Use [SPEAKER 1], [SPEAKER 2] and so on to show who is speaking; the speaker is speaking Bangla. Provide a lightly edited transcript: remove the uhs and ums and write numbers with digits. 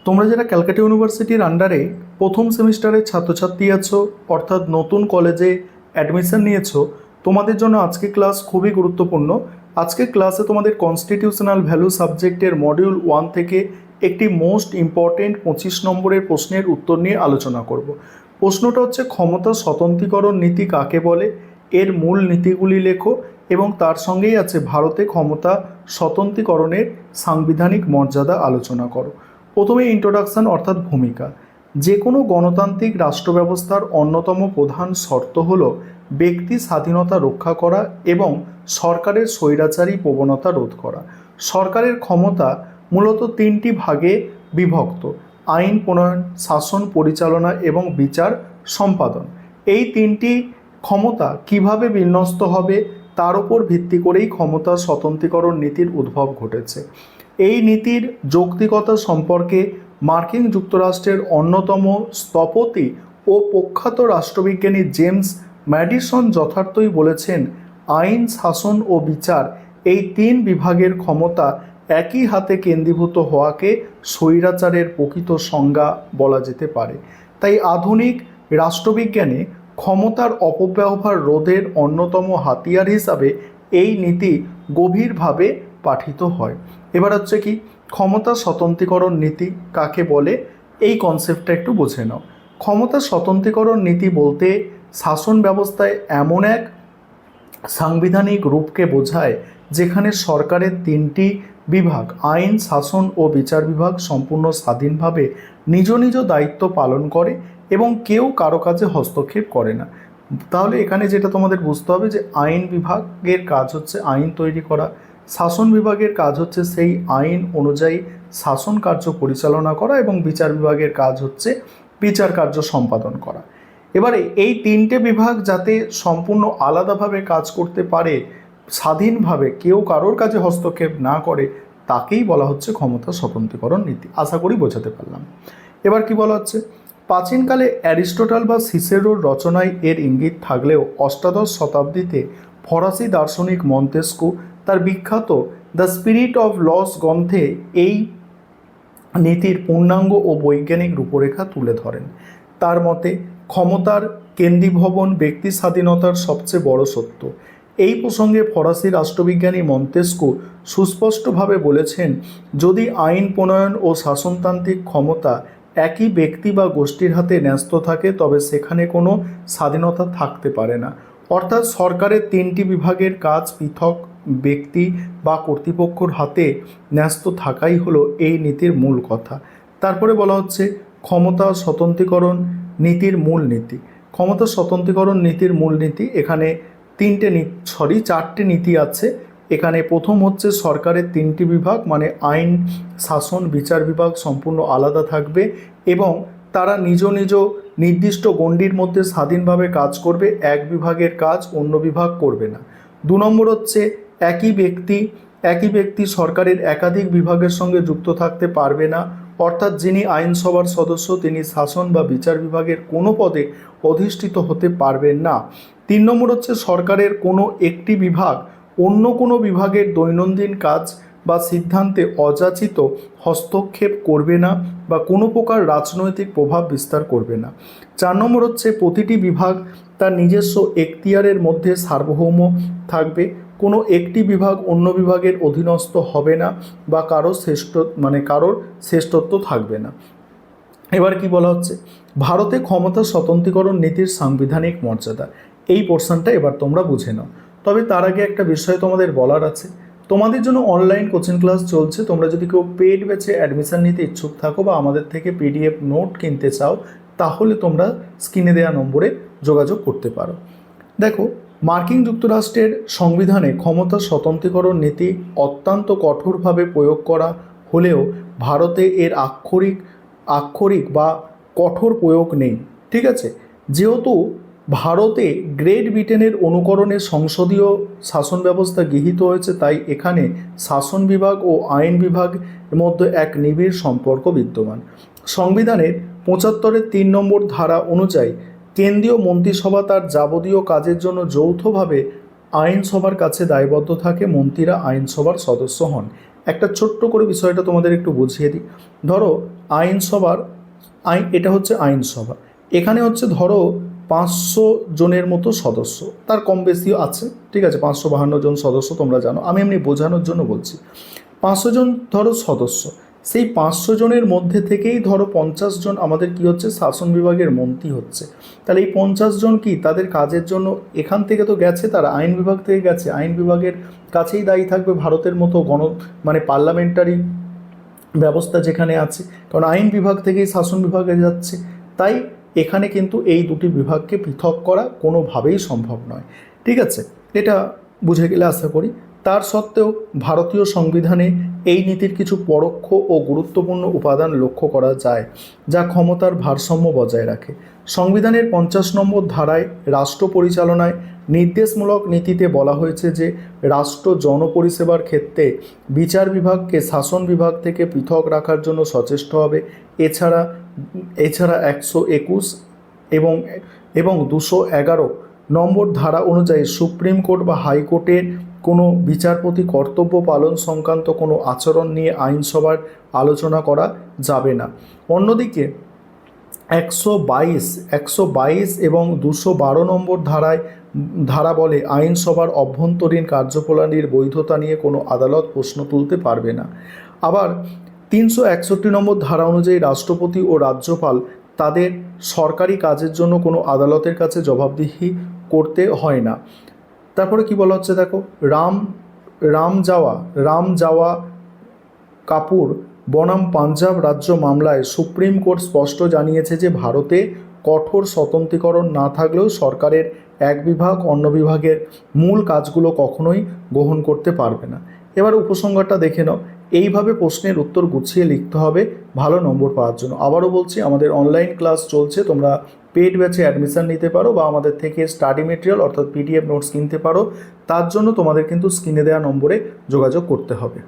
[SPEAKER 1] তোমরা যারা ক্যালকাটা ইউনিভার্সিটির আন্ডারে প্রথম সেমিস্টারের ছাত্রছাত্রী আছো, অর্থাৎ নতুন কলেজে অ্যাডমিশন নিয়েছো, তোমাদের জন্য আজকে ক্লাস খুবই গুরুত্বপূর্ণ। আজকে ক্লাসে তোমাদের কনস্টিটিউশনাল ভ্যালু সাবজেক্টের মডিউল 1 থেকে একটি মোস্ট ইম্পর্টেন্ট 25 নম্বরের প্রশ্নের উত্তর নিয়ে আলোচনা করব। প্রশ্নটা হচ্ছে, ক্ষমতা স্বতন্ত্রীকরণ নীতি কাকে বলে, এর মূল নীতিগুলি লেখো এবং তার সঙ্গেই আছে ভারতে ক্ষমতা স্বতন্ত্রীকরণের সাংবিধানিক মর্যাদা আলোচনা করো। প্রথমে ইন্ট্রোডাকশন অর্থাৎ ভূমিকা। যে কোনো গণতান্ত্রিক রাষ্ট্র ব্যবস্থার অন্যতম প্রধান শর্ত হল ব্যক্তি স্বাধীনতা রক্ষা করা এবং সরকারের স্বৈরাচারী প্রবণতা রোধ করা। সরকারের ক্ষমতা মূলত তিনটি ভাগে বিভক্ত: আইন প্রণয়ন, শাসন পরিচালনা এবং বিচার সম্পাদন। এই তিনটি ক্ষমতা কিভাবে বিন্যস্ত হবে তার উপর ভিত্তি করেই ক্ষমতা স্বতন্ত্রীকরণ নীতির উদ্ভব ঘটেছে। এই নীতির যৌক্তিকতা সম্পর্কে মার্কিন যুক্তরাষ্ট্রের অন্যতম স্থপতি ও প্রখ্যাত রাষ্ট্রবিজ্ঞানী জেমস ম্যাডিসন যথার্থই বলেছেন, আইন, শাসন ও বিচার এই তিন বিভাগের ক্ষমতা একই হাতে কেন্দ্রীভূত হওয়াকে স্বৈরাচারের প্রকৃত সংজ্ঞা বলা যেতে পারে। তাই আধুনিক রাষ্ট্রবিজ্ঞানে ক্ষমতার অপব্যবহার রোধের অন্যতম হাতিয়ার হিসাবে এই নীতি গভীরভাবে পাঠিত হয়। এবার হচ্ছে কি, ক্ষমতা স্বতন্ত্রীকরণ নীতি কাকে বলে, এই কনসেপ্টটা একটু বুঝে নাও। ক্ষমতা স্বতন্ত্রীকরণ নীতি বলতে শাসন ব্যবস্থায় এমন এক সাংবিধানিক রূপকে বোঝায় যেখানে সরকারের তিনটি বিভাগ, আইন, শাসন ও বিচার বিভাগ, সম্পূর্ণ স্বাধীনভাবে নিজ নিজ দায়িত্ব পালন করে এবং কেউ কারো কাজে হস্তক্ষেপ করে না। তাহলে এখানে যেটা তোমাদের বুঝতে হবে যে আইন বিভাগের কাজ হচ্ছে আইন তৈরি করা, শাসন বিভাগের কাজ হচ্ছে সেই আইন অনুযায়ী শাসন কার্য পরিচালনা করা এবং বিচার বিভাগের কাজ হচ্ছে বিচার কার্য সম্পাদন করা। এবারে এই তিনটে বিভাগ যাতে সম্পূর্ণ আলাদাভাবে কাজ করতে পারে, স্বাধীনভাবে কেউ কারোর কাজে হস্তক্ষেপ না করে, তাকেই বলা হচ্ছে ক্ষমতা স্বতন্ত্রীকরণ নীতি। আশা করি বোঝাতে পারলাম। এবার কি বলা হচ্ছে, প্রাচীনকালে অ্যারিস্টটল বা সিসেরোর রচনায় এর ইঙ্গিত থাকলেও অষ্টাদশ শতাব্দীতে ফরাসি দার্শনিক মন্তেস্কু তার বিখ্যাত দ্য স্পিরিট অফ লস গ্রন্থে এই নীতির পূর্ণাঙ্গ ও বৈজ্ঞানিক রূপরেখা তুলে ধরেন। তার মতে ক্ষমতার কেন্দ্রীভবন ব্যক্তি স্বাধীনতার সবচেয়ে বড় সত্য। এই প্রসঙ্গে ফরাসি রাষ্ট্রবিজ্ঞানী মন্তেস্কু সুস্পষ্টভাবে বলেছেন, যদি আইন প্রণয়ন ও শাসনতান্ত্রিক ক্ষমতা একই ব্যক্তি বা গোষ্ঠীর হাতে ন্যস্ত থাকে তবে সেখানে কোনো স্বাধীনতা থাকতে পারে না। অর্থাৎ সরকারের তিনটি বিভাগের কাজ পৃথক ব্যক্তি বা কর্তৃপক্ষের হাতে ন্যস্ত থাকাই হলো এই নীতির মূল কথা। তারপরে বলা হচ্ছে ক্ষমতা স্বতন্ত্রীকরণ নীতির মূল নীতি। ক্ষমতা স্বতন্ত্রীকরণ নীতির মূল নীতি, এখানে চারটে নীতি আছে। এখানে প্রথম হচ্ছে সরকারের তিনটি বিভাগ মানে আইন, শাসন, বিচার বিভাগ সম্পূর্ণ আলাদা থাকবে এবং তারা নিজ নিজ নির্দিষ্ট গণ্ডির মধ্যে স্বাধীনভাবে কাজ করবে, এক বিভাগের কাজ অন্য বিভাগ করবে না। দু নম্বর হচ্ছে একই ব্যক্তি সরকারের একাধিক বিভাগের সঙ্গে যুক্ত থাকতে পারবে না, অর্থাৎ যিনি আইনসভার সদস্য তিনি শাসন বা বিচার বিভাগের কোনো পদে অধিষ্ঠিত হতে পারবেন না। 3 নম্বর হচ্ছে সরকারের কোনো একটি বিভাগ অন্য কোনো বিভাগের দৈনন্দিন কাজ বা সিদ্ধান্তে অযাচিত হস্তক্ষেপ করবে না বা কোনো প্রকার রাজনৈতিক প্রভাব বিস্তার করবে না। 4 নম্বর হচ্ছে প্রতিটি বিভাগ তার নিজস্ব এখতিয়ারের মধ্যে সার্বভৌম থাকবে, কোনো একটি বিভাগ অন্য বিভাগের অধীনস্থ হবে না বা কারোর শ্রেষ্ঠত্ব থাকবে না। এবার কি বলা হচ্ছে, ভারতে ক্ষমতা স্বতন্ত্রীকরণ নীতির সাংবিধানিক মর্যাদা। এই পোর্শনটা এবার তোমরা বুঝে নাও। তবে তার আগে একটা বিষয় তোমাদের বলার আছে, তোমাদের জন্য অনলাইন কোচিং ক্লাস চলছে। তোমরা যদি কেউ পেড ব্যাচে অ্যাডমিশন নিতে ইচ্ছুক থাকো বা আমাদের থেকে পিডিএফ নোট কিনতে চাও তাহলে তোমরা স্ক্রিনে দেওয়া নম্বরে যোগাযোগ করতে পারো। দেখো, মার্কিন যুক্তরাষ্ট্রের সংবিধানে ক্ষমতা স্বতন্ত্রীকরণ নীতি অত্যন্ত কঠোরভাবে প্রয়োগ করা হলেও ভারতে এর আক্ষরিক বা কঠোর প্রয়োগ নেই। ঠিক আছে, যেহেতু ভারতে গ্রেট ব্রিটেনের অনুকরণে সংসদীয় শাসন ব্যবস্থা গৃহীত হয়েছে তাই এখানে শাসন বিভাগ ও আইন বিভাগের মধ্যে এক নিবিড় সম্পর্ক বিদ্যমান। সংবিধানের 75-এর 3 নম্বর ধারা অনুযায়ী কেন্দ্রীয় মন্ত্রিসভা তার যাবতীয় কাজের জন্য যৌথভাবে আইনসভার কাছে দায়বদ্ধ থাকে। মন্ত্রীরা আইনসভার সদস্য হন। একটা ছোট্ট করে বিষয়টা তোমাদের একটু বুঝিয়ে দিই। ধরো এটা হচ্ছে আইনসভা। এখানে হচ্ছে ধরো 500 জনের মতো সদস্য, তার কম বেশিও আছে, ঠিক আছে, 552 জন সদস্য তোমরা জানো, আমি এমনি বোঝানোর জন্য বলছি। 500 জন ধরো সদস্য, সেই 500 জনের মধ্যে থেকেই ধরো 50 জন আমাদের কি হচ্ছে, শাসন বিভাগের মন্ত্রী হচ্ছে। তাহলে এই 50 জন কি তাদের কাজের জন্য এখান থেকে তো গেছে, তারা আইন বিভাগ থেকে গেছে, আইন বিভাগের কাছেই দায়ী থাকবে ভারতের মতো মানে পার্লামেন্টারি ব্যবস্থা যেখানে আছে, কারণ আইন বিভাগ থেকেই শাসন বিভাগে যাচ্ছে। তাই এখানে কিন্তু এই দুটি বিভাগকে পৃথক করা কোনোভাবেই সম্ভব নয়, ঠিক আছে, এটা বুঝে গেলে আশা করি। তার সত্ত্বেও ভারতীয় সংবিধানে এই নীতির কিছু পরোক্ষ ও গুরুত্বপূর্ণ উপাদান লক্ষ্য করা যায়, যা ক্ষমতার ভারসাম্য বজায় রাখে। সংবিধানের 50 নম্বর ধারায় রাষ্ট্র পরিচালনায় নির্দেশমূলক নীতিতে বলা হয়েছে যে রাষ্ট্র জনপরিষেবার ক্ষেত্রে বিচার বিভাগকে শাসন বিভাগ থেকে পৃথক রাখার জন্য সচেষ্ট হবে। এছাড়া 121 এবং 211 নম্বর ধারা অনুযায়ী সুপ্রিম কোর্ট বা হাইকোর্টের কোনো বিচারপতি কর্তব্য পালন সংক্রান্ত কোনো আচরণ নিয়ে আইনসভার আলোচনা করা যাবে না। অন্যদিকে 122 এবং 212 নম্বর ধারা বলে আইনসভার অভ্যন্তরীণ কার্যপ্রণালীর বৈধতা নিয়ে কোনো আদালত প্রশ্ন তুলতে পারবে না। আবার 361 নম্বর ধারা অনুযায়ী রাষ্ট্রপতি ও রাজ্যপাল তাদের সরকারি কাজের জন্য কোনো আদালতের কাছে জবাবদিহি করতে হয় না। তারপরে কি বলা হচ্ছে দেখো, রাম যাওয়া কাপুর বনাম পাঞ্জাব রাজ্য মামলায় সুপ্রিম কোর্ট স্পষ্ট জানিয়েছে যে ভারতে কঠোর স্বতন্ত্রীকরণ না থাকলেও সরকারের এক বিভাগ অন্য বিভাগের মূল কাজগুলো কখনোই গ্রহণ করতে পারবে না। এবার উপসংহারটা দেখে নাও। এইভাবে প্রশ্নের উত্তর গুছিয়ে লিখতে হবে ভালো নম্বর পাওয়ার জন্য। আবারও বলছি, আমাদের অনলাইন ক্লাস চলছে, তোমরা পেড ব্যাচে অ্যাডমিশন নিতে পারো বা আমাদের থেকে স্টাডি মেটেরিয়াল অর্থাৎ PDF নোটস কিনতে পারো। তার জন্য তোমাদের কিন্তু স্ক্রিনে দেওয়া নম্বরে যোগাযোগ করতে হবে।